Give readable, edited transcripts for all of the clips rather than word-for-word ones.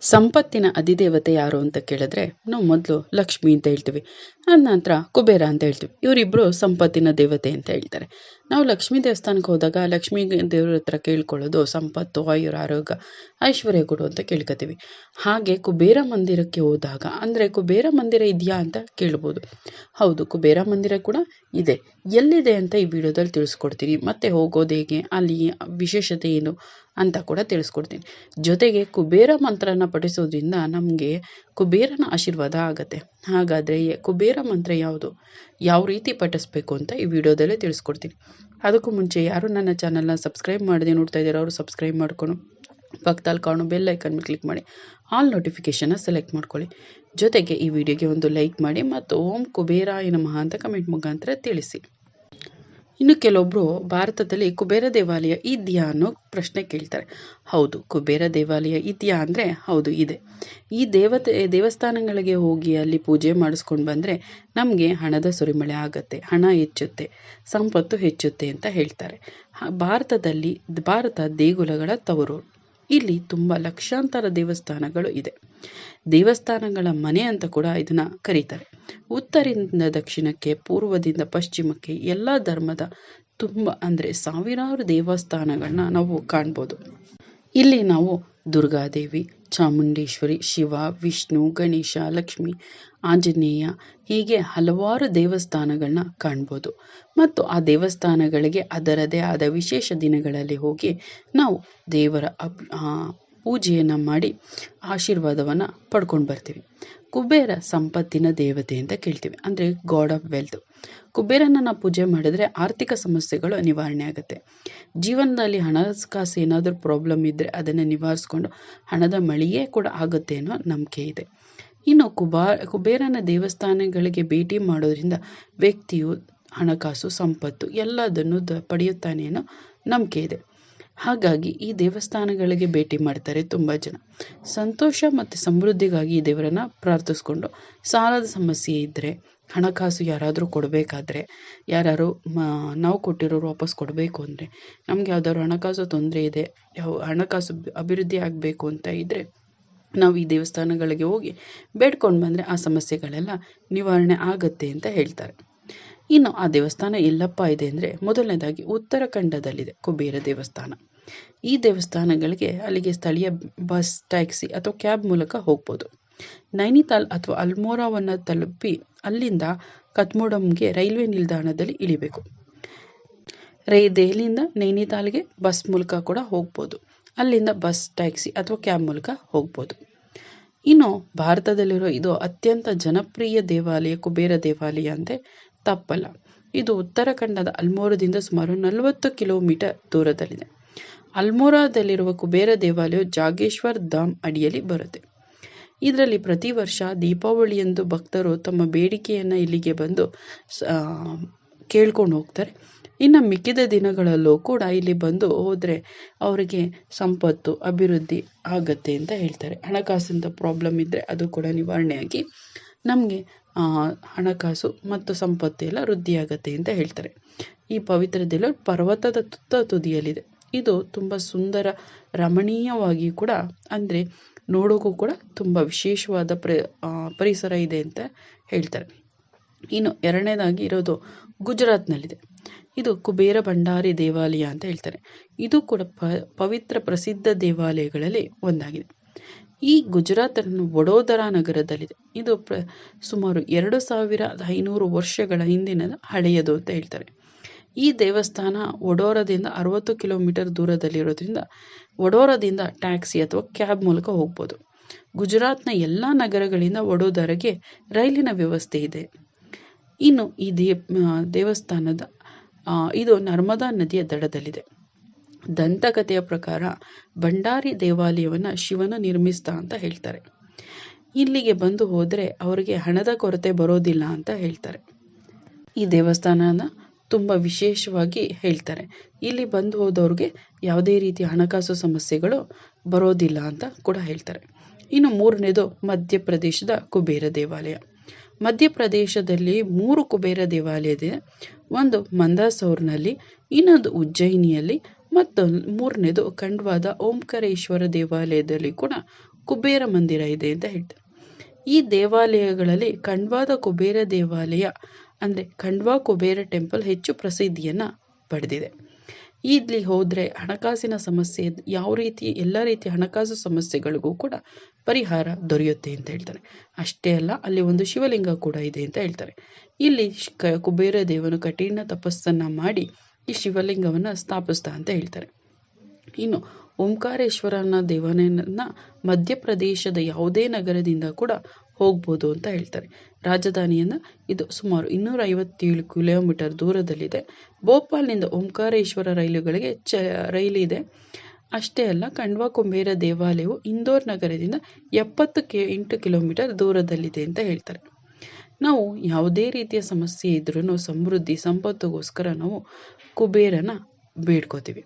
ಸಂಪತ್ತಿನ ಅಧಿದೇವತೆ ಯಾರು ಅಂತ ಕೇಳಿದ್ರೆ ನಾವು ಮೊದಲು ಲಕ್ಷ್ಮಿ ಅಂತ ಹೇಳ್ತೀವಿ. ಅದ ನಂತರ ಕುಬೇರ ಅಂತ ಹೇಳ್ತೀವಿ. ಇವರಿಬ್ರು ಸಂಪತ್ತಿನ ದೇವತೆ ಅಂತ ಹೇಳ್ತಾರೆ. ನಾವು ಲಕ್ಷ್ಮೀ ದೇವಸ್ಥಾನಕ್ಕೆ ಹೋದಾಗ ಲಕ್ಷ್ಮೀ ದೇವ್ರ ಹತ್ರ ಕೇಳ್ಕೊಳ್ಳೋದು ಸಂಪತ್ತು, ಆಯುರ, ಆರೋಗ್ಯ, ಐಶ್ವರ್ಯ ಕೊಡು ಅಂತ ಕೇಳ್ಕೊತೀವಿ. ಹಾಗೆ ಕುಬೇರ ಮಂದಿರಕ್ಕೆ ಹೋದಾಗ ಅಂದ್ರೆ ಕುಬೇರ ಮಂದಿರ ಇದೆಯಾ ಅಂತ ಕೇಳ್ಬೋದು. ಹೌದು, ಕುಬೇರ ಮಂದಿರ ಕೂಡ ಇದೆ. ಎಲ್ಲಿದೆ ಅಂತ ಈ ವಿಡಿಯೋದಲ್ಲಿ ತಿಳಿಸ್ಕೊಡ್ತೀನಿ. ಮತ್ತೆ ಹೋಗೋದು ಹೇಗೆ, ಅಲ್ಲಿ ವಿಶೇಷತೆ ಏನು ಅಂತ ಕೂಡ ತಿಳಿಸ್ಕೊಡ್ತೀನಿ. ಜೊತೆಗೆ ಕುಬೇರ ಮಂತ್ರನ ಪಠಿಸೋದ್ರಿಂದ ನಮಗೆ ಕುಬೇರನ ಆಶೀರ್ವಾದ ಆಗತ್ತೆ. ಹಾಗಾದ್ರೆ ಕುಬೇರ ಮಂತ್ರ ಯಾವುದು, ಯಾವ ರೀತಿ ಪಠಿಸ್ಬೇಕು ಅಂತ ಈ ವಿಡಿಯೋದಲ್ಲೇ ತಿಳಿಸ್ಕೊಡ್ತೀನಿ. ಅದಕ್ಕೂ ಮುಂಚೆ ಯಾರು ನನ್ನ ಚಾನಲ್ನ ಸಬ್ಸ್ಕ್ರೈಬ್ ಮಾಡದೆ ನೋಡ್ತಾ ಇದ್ದಾರೆ ಅವರು ಸಬ್ಸ್ಕ್ರೈಬ್ ಮಾಡ್ಕೊಂಡು ಪಕ್ಕದಲ್ಲಿ ಕಾಣೋ ಬೆಲ್ ಐಕನ್ ಮೇಲೆ ಕ್ಲಿಕ್ ಮಾಡಿ ಆಲ್ ನೋಟಿಫಿಕೇಶನ್ನ ಸೆಲೆಕ್ಟ್ ಮಾಡ್ಕೊಳ್ಳಿ. ಜೊತೆಗೆ ಈ ವಿಡಿಯೋಗೆ ಒಂದು ಲೈಕ್ ಮಾಡಿ ಮತ್ತು ಓಂ ಕುಬೇರಾಯ ನಮಃ ಅಂತ ಕಮೆಂಟ್ ಮುಖಾಂತರ ತಿಳಿಸಿ. ಇನ್ನು ಕೆಲವೊಬ್ರು ಭಾರತದಲ್ಲಿ ಕುಬೇರ ದೇವಾಲಯ ಇದೆಯಾ ಅನ್ನೋ ಪ್ರಶ್ನೆ ಕೇಳ್ತಾರೆ. ಹೌದು, ಕುಬೇರ ದೇವಾಲಯ ಇದೆಯಾ ಅಂದ್ರೆ ಹೌದು ಇದೆ. ಈ ದೇವಸ್ಥಾನಗಳಿಗೆ ಹೋಗಿ ಅಲ್ಲಿ ಪೂಜೆ ಮಾಡಿಸ್ಕೊಂಡು ಬಂದ್ರೆ ನಮಗೆ ಹಣದ ಸುರಿಮಳೆ ಆಗತ್ತೆ, ಹಣ ಹೆಚ್ಚುತ್ತೆ, ಸಂಪತ್ತು ಹೆಚ್ಚುತ್ತೆ ಅಂತ ಹೇಳ್ತಾರೆ. ಭಾರತ ದೇಗುಲಗಳ ತವರು. ಇಲ್ಲಿ ತುಂಬಾ ಲಕ್ಷಾಂತರ ದೇವಸ್ಥಾನಗಳು ಇದೆ. ದೇವಸ್ಥಾನಗಳ ಮನೆ ಅಂತ ಕೂಡ ಇದನ್ನ ಕರೀತಾರೆ. ಉತ್ತರದಿಂದ ದಕ್ಷಿಣಕ್ಕೆ, ಪೂರ್ವದಿಂದ ಪಶ್ಚಿಮಕ್ಕೆ ಎಲ್ಲ ಧರ್ಮದ ಸಾವಿರಾರು ದೇವಸ್ಥಾನಗಳನ್ನ ನಾವು ಕಾಣ್ಬೋದು. ಇಲ್ಲಿ ನಾವು ದುರ್ಗಾದೇವಿ, ಚಾಮುಂಡೇಶ್ವರಿ, ಶಿವ, ವಿಷ್ಣು, ಗಣೇಶ, ಲಕ್ಷ್ಮಿ, ಆಂಜನೇಯ ಹೀಗೆ ಹಲವಾರು ದೇವಸ್ಥಾನಗಳನ್ನ ಕಾಣ್ಬೋದು. ಮತ್ತು ಆ ದೇವಸ್ಥಾನಗಳಿಗೆ ಅದರದೇ ಆದ ವಿಶೇಷ ದಿನಗಳಲ್ಲಿ ಹೋಗಿ ನಾವು ದೇವರ ಪೂಜೆಯನ್ನ ಮಾಡಿ ಆಶೀರ್ವಾದವನ್ನ ಪಡ್ಕೊಂಡು ಬರ್ತೀವಿ. ಕುಬೇರ ಸಂಪತ್ತಿನ ದೇವತೆ ಅಂತ ಕೇಳ್ತೀವಿ, ಅಂದ್ರೆ ಗಾಡ್ ಆಫ್ ವೆಲ್ತ್. ಕುಬೇರನ ನಾವು ಪೂಜೆ ಮಾಡಿದ್ರೆ ಆರ್ಥಿಕ ಸಮಸ್ಯೆಗಳು ನಿವಾರಣೆ ಆಗುತ್ತೆ. ಜೀವನದಲ್ಲಿ ಹಣಕಾಸು ಏನಾದರೂ ಪ್ರಾಬ್ಲಮ್ ಇದ್ರೆ ಅದನ್ನು ನಿವಾರಿಸ್ಕೊಂಡು ಹಣದ ಮಳೆಯೇ ಕೂಡ ಆಗುತ್ತೆ ಅನ್ನೋ ನಂಬಿಕೆ ಇದೆ. ಇನ್ನು ಕುಬೇರನ ದೇವಸ್ಥಾನಗಳಿಗೆ ಭೇಟಿ ಮಾಡೋದ್ರಿಂದ ವ್ಯಕ್ತಿಯು ಹಣಕಾಸು, ಸಂಪತ್ತು ಎಲ್ಲದನ್ನು ಪಡೆಯುತ್ತಾನೆ ಅನ್ನೋ ನಂಬಿಕೆ ಇದೆ. ಹಾಗಾಗಿ ಈ ದೇವಸ್ಥಾನಗಳಿಗೆ ಭೇಟಿ ಮಾಡ್ತಾರೆ ತುಂಬಾ ಜನ. ಸಂತೋಷ ಮತ್ತು ಸಮೃದ್ಧಿಗಾಗಿ ಈ ದೇವರನ್ನ ಪ್ರಾರ್ಥಿಸ್ಕೊಂಡು, ಸಾಲದ ಸಮಸ್ಯೆ ಇದ್ರೆ, ಹಣಕಾಸು ಯಾರಾದರೂ ಕೊಡಬೇಕಾದ್ರೆ, ಯಾರು ನಾವು ಕೊಟ್ಟಿರೋರು ವಾಪಸ್ ಕೊಡಬೇಕು ಅಂದರೆ, ನಮ್ಗೆ ಯಾವ್ದಾದ್ರು ಹಣಕಾಸು ತೊಂದರೆ ಇದೆ, ಹಣಕಾಸು ಅಭಿವೃದ್ಧಿ ಆಗಬೇಕು ಅಂತ ಇದ್ರೆ ನಾವು ಈ ದೇವಸ್ಥಾನಗಳಿಗೆ ಹೋಗಿ ಬೇಡ್ಕೊಂಡು ಬಂದರೆ ಆ ಸಮಸ್ಯೆಗಳೆಲ್ಲ ನಿವಾರಣೆ ಆಗತ್ತೆ ಅಂತ ಹೇಳ್ತಾರೆ. ಇನ್ನು ಆ ದೇವಸ್ಥಾನ ಎಲ್ಲಪ್ಪ ಇದೆ ಅಂದರೆ, ಮೊದಲನೇದಾಗಿ ಉತ್ತರಾಖಂಡದಲ್ಲಿದೆ ಕುಬೇರ ದೇವಸ್ಥಾನ. ಈ ದೇವಸ್ಥಾನಗಳಿಗೆ ಅಲ್ಲಿಗೆ ಸ್ಥಳೀಯ ಬಸ್, ಟ್ಯಾಕ್ಸಿ ಅಥವಾ ಕ್ಯಾಬ್ ಮೂಲಕ ಹೋಗ್ಬೋದು. ನೈನಿತಾಲ್ ಅಥವಾ ಅಲ್ಮೋರಾವನ್ನು ತಲುಪಿ ಅಲ್ಲಿಂದ ಕತ್ಮೋಡಂಗೆ ರೈಲ್ವೆ ನಿಲ್ದಾಣದಲ್ಲಿ ಇಳಿಬೇಕು. ದೆಹಲಿಯಿಂದ ನೈನಿತಾಲ್ಗೆ ಬಸ್ ಮೂಲಕ ಕೂಡ ಹೋಗ್ಬೋದು. ಅಲ್ಲಿಂದ ಬಸ್, ಟ್ಯಾಕ್ಸಿ ಅಥವಾ ಕ್ಯಾಬ್ ಮೂಲಕ ಹೋಗ್ಬೋದು. ಇನ್ನು ಭಾರತದಲ್ಲಿರೋ ಇದು ಅತ್ಯಂತ ಜನಪ್ರಿಯ ದೇವಾಲಯ ಕುಬೇರ ದೇವಾಲಯ ಅಂತೆ ತಪ್ಪಲ್ಲ. ಇದು ಉತ್ತರಾಖಂಡದ ಅಲ್ಮೋರಾದಿಂದ ಸುಮಾರು 40 ಕಿಲೋಮೀಟರ್ ದೂರದಲ್ಲಿದೆ. ಅಲ್ಮೋರಾದಲ್ಲಿರುವ ಕುಬೇರ ದೇವಾಲಯವು ಜಾಗೇಶ್ವರ್ ಧಾಮ್ ಅಡಿಯಲ್ಲಿ ಬರುತ್ತೆ. ಇದರಲ್ಲಿ ಪ್ರತಿ ವರ್ಷ ದೀಪಾವಳಿಯಂದು ಭಕ್ತರು ತಮ್ಮ ಬೇಡಿಕೆಯನ್ನ ಇಲ್ಲಿಗೆ ಬಂದು ಕೇಳ್ಕೊಂಡು ಹೋಗ್ತಾರೆ. ಇನ್ನು ಮಿಕ್ಕಿದ ದಿನಗಳಲ್ಲೂ ಕೂಡ ಇಲ್ಲಿ ಬಂದು ಹೋದ್ರೆ ಅವರಿಗೆ ಸಂಪತ್ತು, ಅಭಿವೃದ್ಧಿ ಆಗತ್ತೆ ಅಂತ ಹೇಳ್ತಾರೆ. ಹಣಕಾಸಿಂದ ಪ್ರಾಬ್ಲಮ್ ಇದ್ರೆ ಅದು ಕೂಡ ನಿವಾರಣೆಯಾಗಿ ನಮಗೆ ಹಣಕಾಸು ಮತ್ತು ಸಂಪತ್ತು ಎಲ್ಲ ವೃದ್ಧಿಯಾಗತ್ತೆ ಅಂತ ಹೇಳ್ತಾರೆ. ಈ ಪವಿತ್ರ ದೇವಾಲಯ ಪರ್ವತದ ತುದಿಯಲ್ಲಿದೆ. ಇದು ತುಂಬಾ ಸುಂದರ, ರಮಣೀಯವಾಗಿ ಕೂಡ, ಅಂದ್ರೆ ನೋಡೋಕ್ಕೂ ಕೂಡ ತುಂಬಾ ವಿಶೇಷವಾದ ಪರಿಸರ ಇದೆ ಅಂತ ಹೇಳ್ತಾರೆ. ಇನ್ನು ಎರಡನೇದಾಗಿ ಇರೋದು ಗುಜರಾತ್ನಲ್ಲಿದೆ. ಇದು ಕುಬೇರ ಭಂಡಾರಿ ದೇವಾಲಯ ಅಂತ ಹೇಳ್ತಾರೆ. ಇದು ಕೂಡ ಪವಿತ್ರ ಪ್ರಸಿದ್ಧ ದೇವಾಲಯಗಳಲ್ಲಿ ಒಂದಾಗಿದೆ. ಈ ಗುಜರಾತ್ ವಡೋದರಾ ನಗರದಲ್ಲಿದೆ. ಇದು ಸುಮಾರು 2500 ವರ್ಷಗಳ ಹಿಂದಿನ ಹಳೆಯದು ಅಂತ ಹೇಳ್ತಾರೆ. ಈ ದೇವಸ್ಥಾನ ವಡೋದರಾದಿಂದ 60 ಕಿಲೋಮೀಟರ್ ದೂರದಲ್ಲಿರೋದ್ರಿಂದ ವಡೋದರಾದಿಂದ ಟ್ಯಾಕ್ಸಿ ಅಥವಾ ಕ್ಯಾಬ್ ಮೂಲಕ ಹೋಗ್ಬೋದು. ಗುಜರಾತ್ನ ಎಲ್ಲ ನಗರಗಳಿಂದ ವಡೋದರಾಗೆ ರೈಲಿನ ವ್ಯವಸ್ಥೆ ಇದೆ. ಇನ್ನು ಈ ದೇವಸ್ಥಾನದ ಇದು ನರ್ಮದಾ ನದಿಯ ದಡದಲ್ಲಿದೆ. ದಂತಕಥೆಯ ಪ್ರಕಾರ ಭಂಡಾರಿ ದೇವಾಲಯವನ್ನ ಶಿವನು ನಿರ್ಮಿಸಿದ ಅಂತ ಹೇಳ್ತಾರೆ. ಇಲ್ಲಿಗೆ ಬಂದು ಹೋದ್ರೆ ಅವರಿಗೆ ಹಣದ ಕೊರತೆ ಬರೋದಿಲ್ಲ ಅಂತ ಹೇಳ್ತಾರೆ. ಈ ದೇವಸ್ಥಾನನ ತುಂಬಾ ವಿಶೇಷವಾಗಿ ಹೇಳ್ತಾರೆ. ಇಲ್ಲಿ ಬಂದು ಹೋದವ್ರಿಗೆ ಯಾವುದೇ ರೀತಿಯ ಹಣಕಾಸು ಸಮಸ್ಯೆಗಳು ಬರೋದಿಲ್ಲ ಅಂತ ಕೂಡ ಹೇಳ್ತಾರೆ. ಇನ್ನು ಮೂರನೇದು ಮಧ್ಯಪ್ರದೇಶದ ಕುಬೇರ ದೇವಾಲಯ. ಮಧ್ಯಪ್ರದೇಶದಲ್ಲಿ 3 ಕುಬೇರ ದೇವಾಲಯ ಇದೆ. ಒಂದು ಮಂದಸೌರ್ನಲ್ಲಿ, ಇನ್ನೊಂದು ಉಜ್ಜಯಿನಿಯಲ್ಲಿ ಮತ್ತು ಮೂರನೇದು ಖಂಡ್ವಾದ ಓಂಕಾರೇಶ್ವರ ದೇವಾಲಯದಲ್ಲಿ ಕೂಡ ಕುಬೇರ ಮಂದಿರ ಇದೆ ಅಂತ ಹೇಳ್ತಾರೆ. ಈ ದೇವಾಲಯಗಳಲ್ಲಿ ಖಂಡ್ವಾದ ಕುಬೇರ ದೇವಾಲಯ ಅಂದರೆ ಖಂಡ್ವಾ ಕುಬೇರ ಟೆಂಪಲ್ ಹೆಚ್ಚು ಪ್ರಸಿದ್ಧಿಯನ್ನು ಪಡೆದಿದೆ. ಇಲ್ಲಿ ಹೋದರೆ ಹಣಕಾಸಿನ ಸಮಸ್ಯೆ ಯಾವ ರೀತಿ ಎಲ್ಲ ರೀತಿಯ ಹಣಕಾಸು ಸಮಸ್ಯೆಗಳಿಗೂ ಕೂಡ ಪರಿಹಾರ ದೊರೆಯುತ್ತೆ ಅಂತ ಹೇಳ್ತಾರೆ. ಅಷ್ಟೇ ಅಲ್ಲ, ಅಲ್ಲಿ ಒಂದು ಶಿವಲಿಂಗ ಕೂಡ ಇದೆ ಅಂತ ಹೇಳ್ತಾರೆ. ಇಲ್ಲಿ ಕುಬೇರ ದೇವನು ಕಠಿಣ ತಪಸ್ಸನ್ನು ಮಾಡಿ ಈ ಶಿವಲಿಂಗವನ್ನು ಸ್ಥಾಪಿಸ್ತಾ ಅಂತ ಹೇಳ್ತಾರೆ. ಇನ್ನು ಓಂಕಾರೇಶ್ವರನ ದೇವಾಲಯನ ಮಧ್ಯಪ್ರದೇಶದ ಯಾವುದೇ ನಗರದಿಂದ ಕೂಡ ಹೋಗ್ಬೋದು ಅಂತ ಹೇಳ್ತಾರೆ. ರಾಜಧಾನಿಯಿಂದ ಇದು ಸುಮಾರು 257 ಕಿಲೋಮೀಟರ್ ದೂರದಲ್ಲಿದೆ. ಭೋಪಾಲ್ನಿಂದ ಓಂಕಾರೇಶ್ವರ ರೈಲುಗಳಿಗೆ ರೈಲಿದೆ. ಅಷ್ಟೇ ಅಲ್ಲ, ಖಂಡ್ವಾ ಕುಬೇರ ದೇವಾಲಯವು ಇಂದೋರ್ ನಗರದಿಂದ 78 ಕಿಲೋಮೀಟರ್ ದೂರದಲ್ಲಿದೆ ಅಂತ ಹೇಳ್ತಾರೆ. ನಾವು ಯಾವುದೇ ರೀತಿಯ ಸಮಸ್ಯೆ ಇದ್ರೂ ಸಮೃದ್ಧಿ ಸಂಪತ್ತುಗೋಸ್ಕರ ನಾವು ಕುಬೇರನ ಬೇಡ್ಕೋತೀವಿ.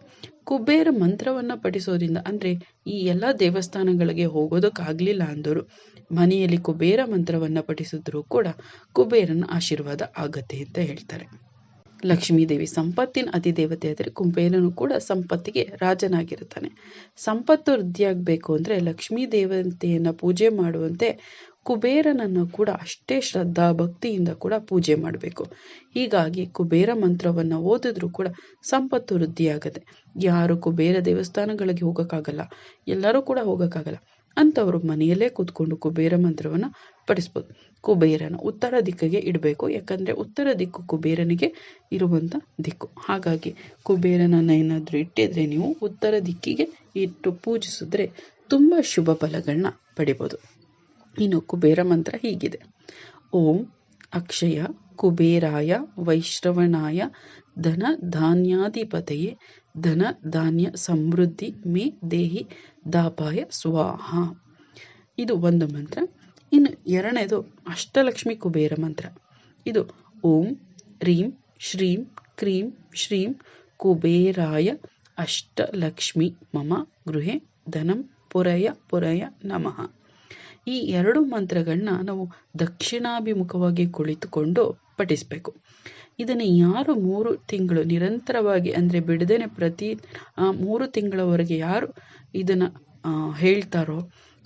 ಕುಬೇರ ಮಂತ್ರವನ್ನು ಪಠಿಸೋದ್ರಿಂದ ಅಂದರೆ ಈ ಎಲ್ಲ ದೇವಸ್ಥಾನಗಳಿಗೆ ಹೋಗೋದಕ್ಕಾಗಲಿಲ್ಲ ಅಂದರು ಮನೆಯಲ್ಲಿ ಕುಬೇರ ಮಂತ್ರವನ್ನು ಪಠಿಸಿದ್ರು ಕೂಡ ಕುಬೇರನ ಆಶೀರ್ವಾದ ಆಗತ್ತೆ ಅಂತ ಹೇಳ್ತಾರೆ. ಲಕ್ಷ್ಮೀದೇವಿ ಸಂಪತ್ತಿನ ಅಧಿದೇವತೆ ಆದರೆ ಕುಬೇರನು ಕೂಡ ಸಂಪತ್ತಿಗೆ ರಾಜನಾಗಿರುತ್ತಾನೆ. ಸಂಪತ್ತು ವೃದ್ಧಿಯಾಗಬೇಕು ಅಂದರೆ ಲಕ್ಷ್ಮೀ ದೇವತೆಯನ್ನು ಪೂಜೆ ಮಾಡುವಂತೆ ಕುಬೇರನನ್ನು ಕೂಡ ಅಷ್ಟೇ ಶ್ರದ್ಧಾ ಭಕ್ತಿಯಿಂದ ಕೂಡ ಪೂಜೆ ಮಾಡಬೇಕು. ಹೀಗಾಗಿ ಕುಬೇರ ಮಂತ್ರವನ್ನು ಓದಿದ್ರೂ ಕೂಡ ಸಂಪತ್ತು ವೃದ್ಧಿಯಾಗತ್ತೆ. ಯಾರು ಕುಬೇರ ದೇವಸ್ಥಾನಗಳಿಗೆ ಹೋಗೋಕ್ಕಾಗಲ್ಲ, ಎಲ್ಲರೂ ಕೂಡ ಹೋಗೋಕ್ಕಾಗಲ್ಲ ಅಂಥವರು ಮನೆಯಲ್ಲೇ ಕೂತ್ಕೊಂಡು ಕುಬೇರ ಮಂತ್ರವನ್ನು ಪಠಿಸ್ಬೋದು. ಕುಬೇರನ ಉತ್ತರ ದಿಕ್ಕಿಗೆ ಇಡಬೇಕು, ಯಾಕಂದರೆ ಉತ್ತರ ದಿಕ್ಕು ಕುಬೇರನಿಗೆ ಇರುವಂಥ ದಿಕ್ಕು. ಹಾಗಾಗಿ ಕುಬೇರನನ್ನು ಏನಾದರೂ ಇಟ್ಟಿದ್ರೆ ನೀವು ಉತ್ತರ ದಿಕ್ಕಿಗೆ ಇಟ್ಟು ಪೂಜಿಸಿದ್ರೆ ತುಂಬ ಶುಭ ಫಲಗಳನ್ನ ಪಡಿಬೋದು. ಇನ್ನು ಕುಬೇರ ಮಂತ್ರ ಹೀಗಿದೆ: ಓಂ ಅಕ್ಷಯ ಕುಬೇರಾಯ ವೈಶ್ರವಣಾಯ ಧನ ಧಾನ್ಯಾಧಿಪತಯೇ ಧನ ಧಾನ್ಯ ಸಮೃದ್ಧಿ ಮೇ ದೇಹಿ ದಾಪಾಯ ಸ್ವಾಹ. ಇದು ಒಂದು ಮಂತ್ರ. ಇನ್ನು ಎರಡನೇದು ಅಷ್ಟಲಕ್ಷ್ಮಿ ಕುಬೇರ ಮಂತ್ರ. ಇದು ಓಂ ರೀಂ ಶ್ರೀಂ ಕ್ರೀಂ ಶ್ರೀಂ ಕುಬೇರಾಯ ಅಷ್ಟಲಕ್ಷ್ಮಿ ಮಮ ಗೃಹೆ ಧನಂ ಪುರಯ ಪುರಯ ನಮಃ. ಈ ಎರಡು ಮಂತ್ರಗಳನ್ನ ನಾವು ದಕ್ಷಿಣಾಭಿಮುಖವಾಗಿ ಕುಳಿತುಕೊಂಡು ಪಠಿಸಬೇಕು. ಇದನ್ನು ಯಾರು 3 ತಿಂಗಳು ನಿರಂತರವಾಗಿ ಅಂದರೆ ಬಿಡದೇನೆ ಪ್ರತಿ 3 ತಿಂಗಳವರೆಗೆ ಯಾರು ಇದನ್ನು ಹೇಳ್ತಾರೋ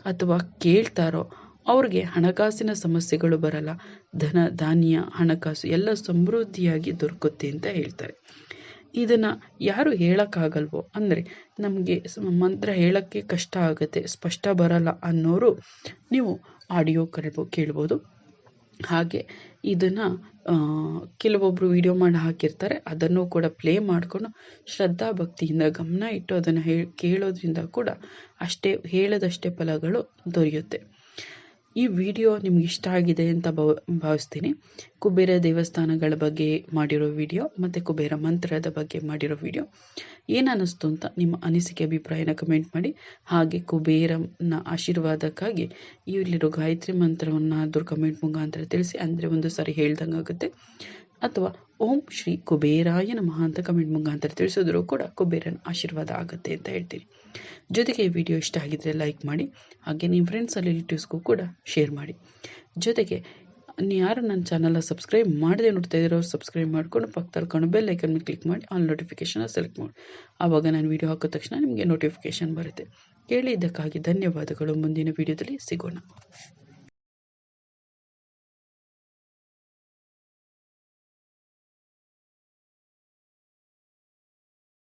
ಅಥವಾ ಕೇಳ್ತಾರೋ ಅವ್ರಿಗೆ ಹಣಕಾಸಿನ ಸಮಸ್ಯೆಗಳು ಬರಲ್ಲ. ಧನ ಧಾನ್ಯ ಹಣಕಾಸು ಎಲ್ಲ ಸಮೃದ್ಧಿಯಾಗಿ ದೊರಕುತ್ತೆ ಅಂತ ಹೇಳ್ತಾರೆ. ಇದನ್ನು ಯಾರು ಹೇಳೋಕ್ಕಾಗಲ್ವೋ ಅಂದರೆ ನಮಗೆ ಮಂತ್ರ ಹೇಳೋಕ್ಕೆ ಕಷ್ಟ ಆಗುತ್ತೆ, ಸ್ಪಷ್ಟ ಬರಲ್ಲ ಅನ್ನೋರು ನೀವು ಆಡಿಯೋ ಕೇಳ್ಬೋದು. ಹಾಗೆ ಇದನ್ನು ಕೆಲವೊಬ್ಬರು ವಿಡಿಯೋ ಮಾಡಿ ಹಾಕಿರ್ತಾರೆ, ಅದನ್ನು ಕೂಡ ಪ್ಲೇ ಮಾಡಿಕೊಂಡು ಶ್ರದ್ಧಾ ಭಕ್ತಿಯಿಂದ ಗಮನ ಇಟ್ಟು ಅದನ್ನು ಕೇಳೋದ್ರಿಂದ ಕೂಡ ಅಷ್ಟೇ ಹೇಳದಷ್ಟೇ ಫಲಗಳು ದೊರೆಯುತ್ತೆ. ಈ ವಿಡಿಯೋ ನಿಮ್ಗೆ ಇಷ್ಟ ಆಗಿದೆ ಅಂತ ಭಾವಿಸ್ತೀನಿ. ಕುಬೇರ ದೇವಸ್ಥಾನಗಳ ಬಗ್ಗೆ ಮಾಡಿರೋ ವಿಡಿಯೋ ಮತ್ತು ಕುಬೇರ ಮಂತ್ರದ ಬಗ್ಗೆ ಮಾಡಿರೋ ವಿಡಿಯೋ ಏನು ಅನ್ನಿಸ್ತು ಅಂತ ನಿಮ್ಮ ಅನಿಸಿಕೆ ಅಭಿಪ್ರಾಯನ ಕಮೆಂಟ್ ಮಾಡಿ. ಹಾಗೆ ಕುಬೇರನ ಆಶೀರ್ವಾದಕ್ಕಾಗಿ ಇಲ್ಲಿರೋ ಗಾಯತ್ರಿ ಮಂತ್ರವನ್ನು ಕಮೆಂಟ್ ಮುಖಾಂತರ ತಿಳಿಸಿ, ಅಂದರೆ ಒಂದು ಸಾರಿ ಹೇಳ್ದಂಗೆ ಆಗುತ್ತೆ. ಅಥವಾ ಓಂ ಶ್ರೀ ಕುಬೇರಾಯ ನಮಃ ಅಂತ ಕಮೆಂಟ್ ಮುಖಾಂತರ ತಿಳಿಸಿದ್ರು ಕೂಡ ಕುಬೇರನ ಆಶೀರ್ವಾದ ಆಗುತ್ತೆ ಅಂತ ಹೇಳ್ತೀನಿ. ಜೊತೆಗೆ ಈ ವಿಡಿಯೋ ಇಷ್ಟ ಆಗಿದ್ರೆ ಲೈಕ್ ಮಾಡಿ, ಹಾಗೆ ನಿಮ್ಮ ಫ್ರೆಂಡ್ಸ್ ರಿಲೇಟಿವ್ಸ್ಗೂ ಕೂಡ ಶೇರ್ ಮಾಡಿ. ಜೊತೆಗೆ ಯಾರು ನನ್ನ ಚಾನಲ್ನ ಸಬ್ಸ್ಕ್ರೈಬ್ ಮಾಡದೆ ನೋಡ್ತಾ ಇದ್ದೀರೋ ಸಬ್ಸ್ಕ್ರೈಬ್ ಮಾಡ್ಕೊಂಡು ಪಕ್ಕದಲ್ಲಿ ಕಾಣೋ ಬೆಲ್ ಐಕನ್ ಮೇಲೆ ಕ್ಲಿಕ್ ಮಾಡಿ ಆಲ್ ನೋಟಿಫಿಕೇಶನ್ ಸೆಲೆಕ್ಟ್ ಮಾಡಿ. ಆವಾಗ ನಾನು ವಿಡಿಯೋ ಹಾಕಿದ ತಕ್ಷಣ ನಿಮಗೆ ನೋಟಿಫಿಕೇಶನ್ ಬರುತ್ತೆ. ಕೇಳಿದ್ದಕ್ಕಾಗಿ ಧನ್ಯವಾದಗಳು. ಮುಂದಿನ ವಿಡಿಯೋದಲ್ಲಿ ಸಿಗೋಣ.